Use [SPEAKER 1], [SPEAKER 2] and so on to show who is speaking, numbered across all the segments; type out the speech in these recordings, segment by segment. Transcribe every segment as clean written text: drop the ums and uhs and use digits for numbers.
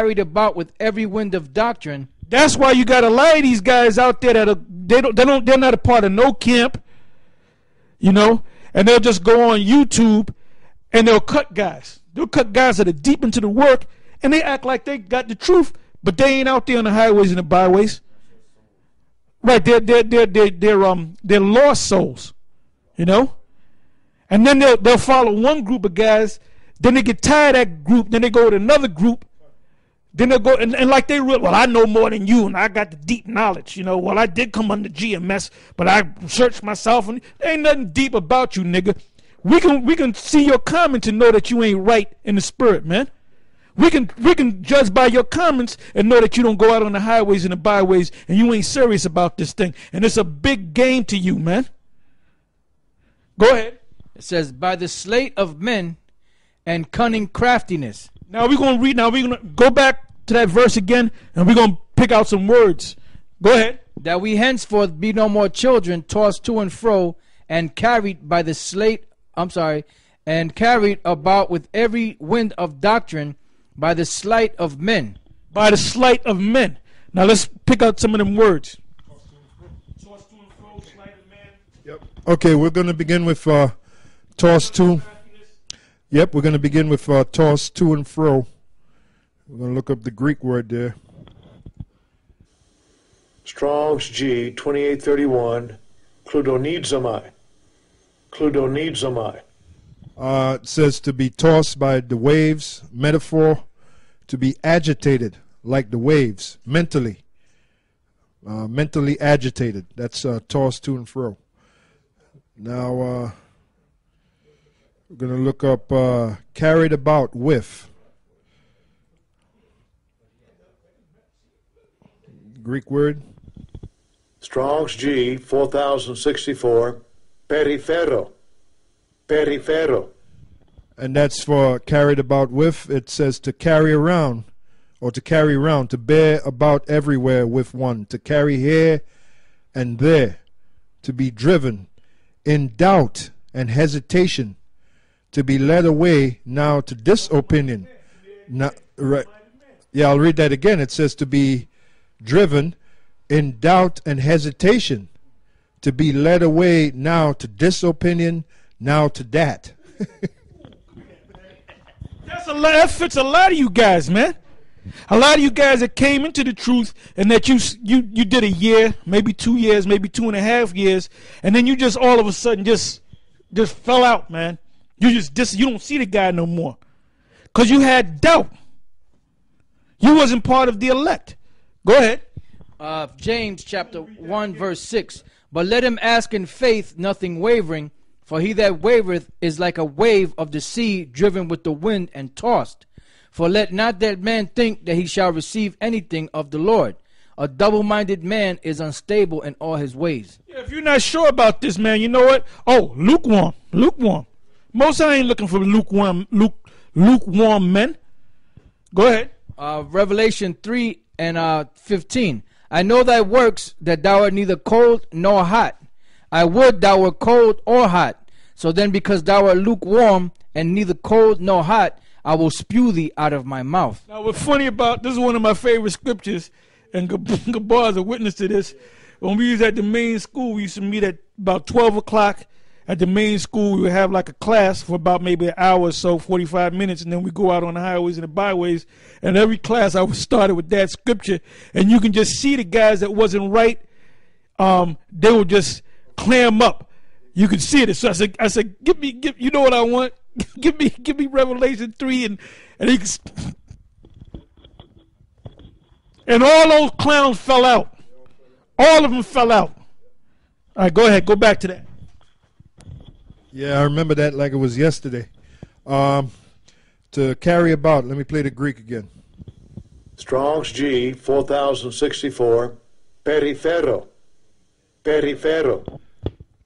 [SPEAKER 1] carried about with every wind of doctrine.
[SPEAKER 2] That's why you got a lot of these guys out there that they're not a part of no camp, you know, and they'll just go on YouTube and they'll cut guys. They'll cut guys that are deep into the work, and they act like they got the truth, but they ain't out there on the highways and the byways. Right, they're lost souls, you know. And then they'll follow one group of guys, then they get tired of that group, then they go to another group, then they'll go and like they real, well, I know more than you and I got the deep knowledge, you know. Well, I did come under GMS, but I searched myself and there ain't nothing deep about you, nigga. We can see your comments and know that you ain't right in the spirit, man. We can judge by your comments and know that you don't go out on the highways and the byways and you ain't serious about this thing. And it's a big game to you, man. Go ahead.
[SPEAKER 1] It says, by the sleight of men and cunning craftiness.
[SPEAKER 2] Now we're going to read. Now we're going to go back to that verse again, and we're going to pick out some words. Go ahead.
[SPEAKER 1] That we henceforth be no more children, tossed to and fro, and carried by the sleight. And carried about with every wind of doctrine, by the sleight of men.
[SPEAKER 2] By the sleight of men. Now let's pick out some of them words. Tossed to and fro, sleight of men.
[SPEAKER 3] Yep. Okay, we're going to begin with tossed to. Yep, we're going to begin with tossed to and fro. We're going to look up the Greek word there.
[SPEAKER 4] Strong's G 2831, kludonizomai. Kludonizomai.
[SPEAKER 3] It says to be tossed by the waves, metaphor, to be agitated like the waves, mentally. Mentally agitated. That's tossed to and fro. Now, we're going to look up carried about with. Greek word.
[SPEAKER 4] Strong's G 4064, perifero. Perifero.
[SPEAKER 3] And that's for carried about with. It says to carry around, or to carry around, to bear about everywhere with one, to carry here and there, to be driven in doubt and hesitation, to be led away now to disopinion. Now, right. Yeah, I'll read that again. It says to be driven in doubt and hesitation, to be led away now to disopinion, now to that.
[SPEAKER 2] That fits a lot of you guys, man. A lot of you guys that came into the truth and that you did a year, maybe 2 years, maybe 2.5 years, and then you just all of a sudden just fell out, man. You don't see the guy no more because you had doubt. You wasn't part of the elect. Go ahead.
[SPEAKER 1] James chapter 1 verse 6. But let him ask in faith, nothing wavering. For he that wavereth is like a wave of the sea, driven with the wind and tossed. For let not that man think that he shall receive anything of the Lord. A double-minded man is unstable in all his ways.
[SPEAKER 2] Yeah, if you're not sure about this, man, you know what? Oh, lukewarm. Most I ain't looking for lukewarm men. Go ahead.
[SPEAKER 1] Revelation 3 and 15. I know thy works, that thou art neither cold nor hot. I would thou were cold or hot. So then, because thou art lukewarm and neither cold nor hot, I will spew thee out of my mouth.
[SPEAKER 2] Now, what's funny about this is one of my favorite scriptures, and Gabar is a witness to this. When we was at the main school, we used to meet at about 12 o'clock at the main school. We would have like a class for about maybe an hour or so, 45 minutes, and then we go out on the highways and the byways. And every class I was started with that scripture, and you can just see the guys that wasn't right. They would just clam up. You could see it. So I said, give you know what I want? give me Revelation 3 and all those clowns fell out. All of them fell out. All right, go ahead. Go back to that.
[SPEAKER 3] Yeah, I remember that like it was yesterday. To carry about. Let me play the Greek again.
[SPEAKER 4] Strong's G 4064, perifero. Perifero.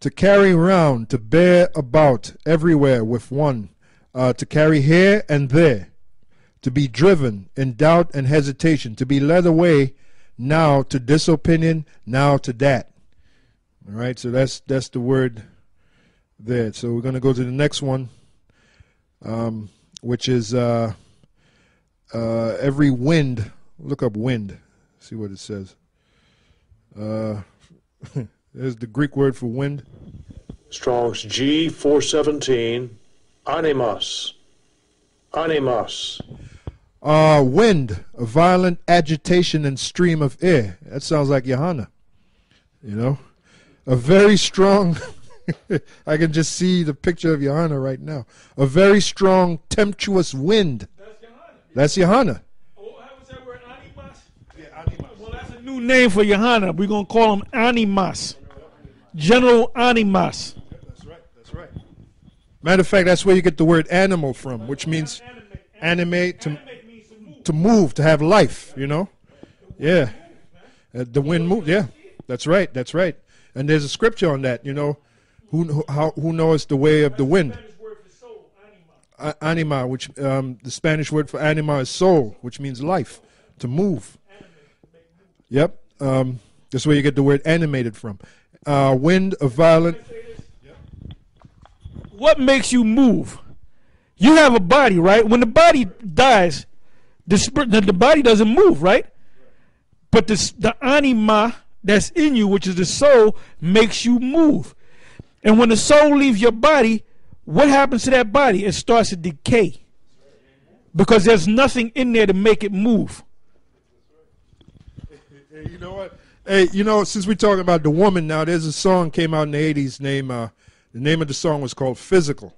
[SPEAKER 3] To carry around, to bear about everywhere with one, to carry here and there, to be driven in doubt and hesitation, to be led away now to disopinion, now to that. All right, so that's the word there. So we're going to go to the next one, which is every wind. Look up wind. See what it says. There's the Greek word for wind.
[SPEAKER 4] Strong's G 417, animos. Animos.
[SPEAKER 3] Wind, a violent agitation and stream of air. That sounds like Johanna. You know, a very strong. I can just see the picture of Johanna right now. A very strong, tempestuous wind. That's Johanna.
[SPEAKER 2] Oh, how was that word, animas? Yeah, animas. Well, that's a new name for Johanna. We're going to call him Animas. General Animas.
[SPEAKER 3] That's right. That's right. Matter of fact, that's where you get the word animal from, which means animate, to move, to have life, you know? Yeah. The wind moves, yeah. That's right, that's right. And there's a scripture on that, you know. Who knows the way of the wind? Anima, which the Spanish word for anima is soul, which means life, to move. Yep. That's where you get the word animated from. Wind, a violent.
[SPEAKER 2] What makes you move? You have a body, right? When the body dies, the body doesn't move, right? But the anima that's in you, which is the soul, makes you move. And when the soul leaves your body, what happens to that body? It starts to decay. Because there's nothing in there to make it move.
[SPEAKER 3] Hey, you know what? Hey, you know, since we're talking about the woman now, there's a song came out in the 80s named, the name of the song was called Physical.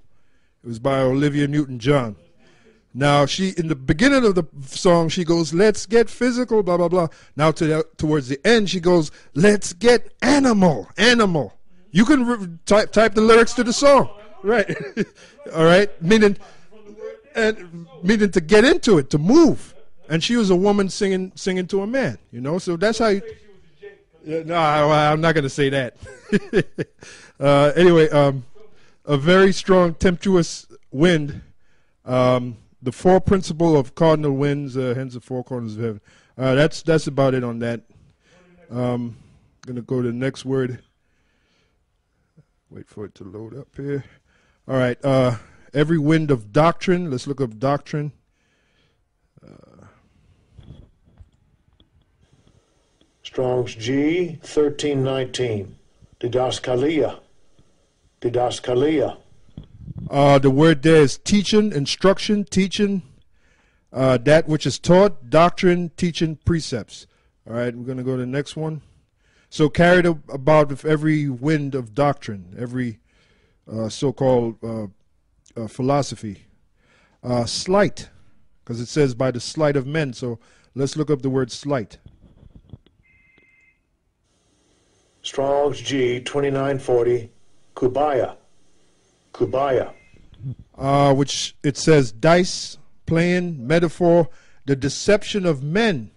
[SPEAKER 3] It was by Olivia Newton-John. Now, in the beginning of the song, she goes, let's get physical, blah, blah, blah. Now, towards the end, she goes, let's get animal. You can type the lyrics to the song. Right. All right. Meaning to get into it, to move. And she was a woman singing to a man, you know. So that's how you. Yeah, no, I'm not going to say that. Anyway, a very strong tempestuous wind. The four principle of cardinal winds, hence the four corners of heaven. That's about it on that. Going to go to the next word. Wait for it to load up here. All right. Every wind of doctrine. Let's look up doctrine.
[SPEAKER 4] Strong's G 1319, didaskalia. Didaskalia.
[SPEAKER 3] The word there is teaching, instruction, teaching, that which is taught, doctrine, teaching, precepts. All right, we're going to go to the next one. So carried about with every wind of doctrine, every so-called philosophy. Slight, because it says by the sleight of men. So let's look up the word slight.
[SPEAKER 4] Strong's G 2940, kubaya. Kubaya.
[SPEAKER 3] Which it says dice, playing, metaphor, the deception of men.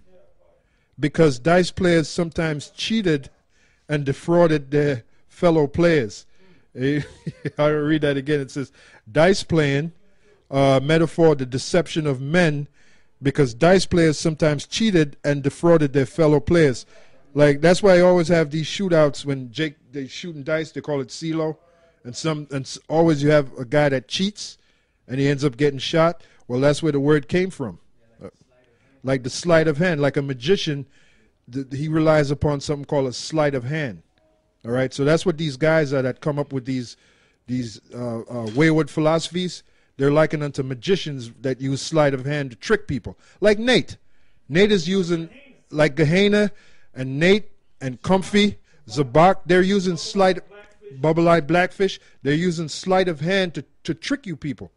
[SPEAKER 3] Because dice players sometimes cheated and defrauded their fellow players. I'll read that again. It says dice playing, metaphor, the deception of men, because dice players sometimes cheated and defrauded their fellow players. Like, that's why I always have these shootouts when they shooting dice, they call it CeeLo. And always you have a guy that cheats and he ends up getting shot. Well, that's where the word came from. Like the sleight of hand, like a magician, he relies upon something called a sleight of hand. All right, so that's what these guys are that come up with these wayward philosophies. They're likened unto magicians that use sleight of hand to trick people. Like Nate. Nate is using, like Gehenna and Nate and Comfy, Zabak, they're using Bubble-eyed blackfish, they're using sleight of hand to trick you people.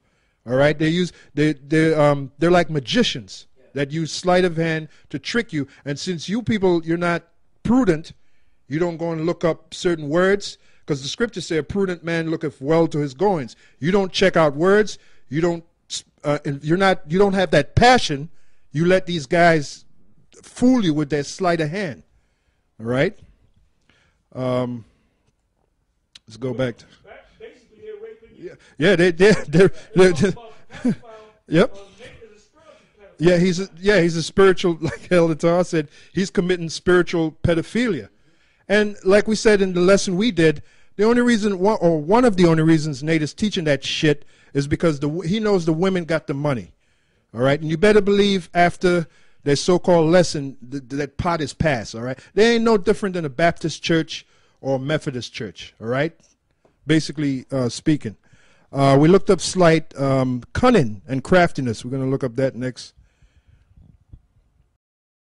[SPEAKER 3] All right, they're like magicians that use sleight of hand to trick you. And since you people, you're not prudent, you don't go and look up certain words, because the scriptures say a prudent man looketh well to his goings. You don't check out words. You don't have that passion. You let these guys fool you with their sleight of hand. All right. Let's go back to. Yeah, they're yep. Yeah, he's a spiritual, like Elder Tar said, he's committing spiritual pedophilia. And like we said in the lesson we did, the only reason, or one of the only reasons Nate is teaching that shit is because he knows the women got the money. All right, and you better believe after their so-called lesson, that pot is passed. All right, they ain't no different than a Baptist church or a Methodist church. All right, basically speaking. We looked up slight cunning and craftiness. We're going to look up that next.